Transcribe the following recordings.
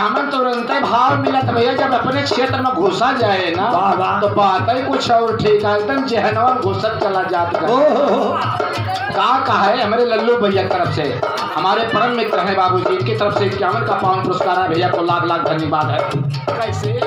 हमन तुरंत भाव मिलत भैया जब अपने क्षेत्र में घुसा जाए ना तो बात ही कुछ और ठीक है, एकदम जहनवा घुसत चला जाता है। हमारे लल्लू भैया की तरफ से हमारे परम मित्र हैं बाबूजी, इनकी तरफ से 51 का पावन पुरस्कार है भैया को लाख लाख धन्यवाद है। कैसे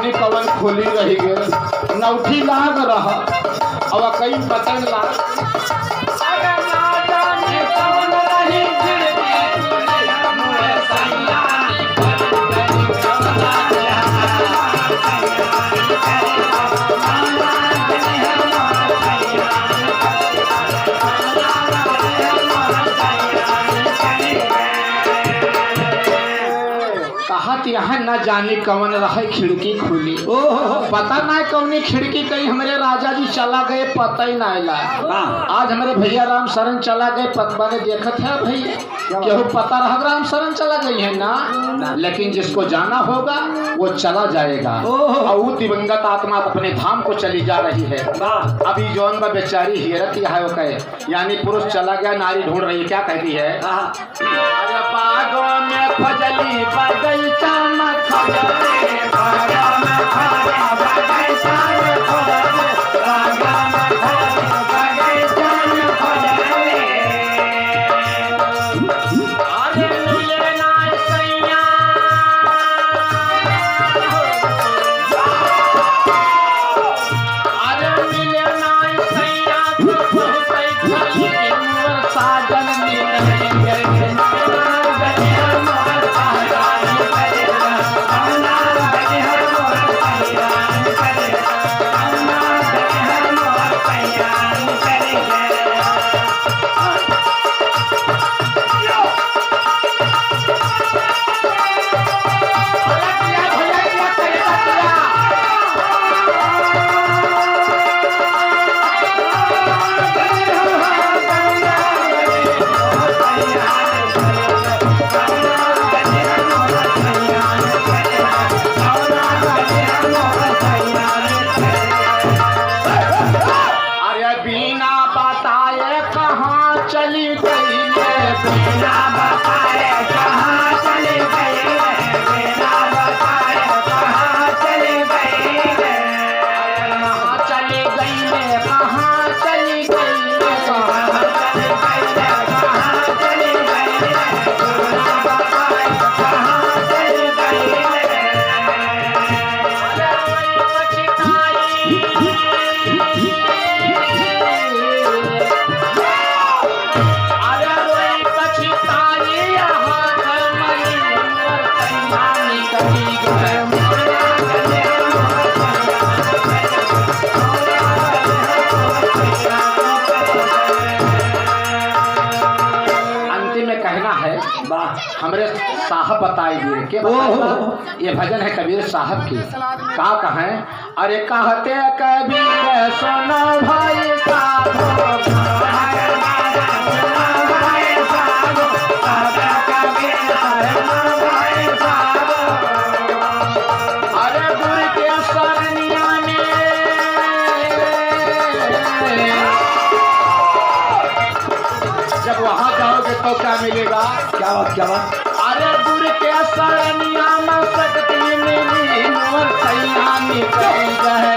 कवन खोली रही गे नौठी लाग रहा और कई पतंग लाग यहाँ न जाने कवन रहे खिड़की खुली, पता ना कौनी खिड़की कहीं हमारे राजा जी चला गए पता ही ना ला। आज हमारे भैया राम शरण चला गए पतवा ने देखत है भैया केहू पता रहा राम शरण चला गई है ना, लेकिन जिसको जाना होगा वो चला जाएगा और वो दिवंगत आत्मा अपने धाम को चली जा रही है। अभी जौन बा बेचारी हिरत है वो कहे यानी पुरुष चला गया नारी ढूंढ रही है, क्या कहती है बागों में फजली बगीचा हमरे साहब बताए दिए के ये भजन है कबीर साहब की। का कहें अरे कहते कबीर सुनो भाई अरे गुरु के शरणिया में जब वहां जाओगे तो क्या मिलेगा, क्या बात क्या बात। अरे गुरु के शरणिया में शक्ति मिली मोर सैया निकल गए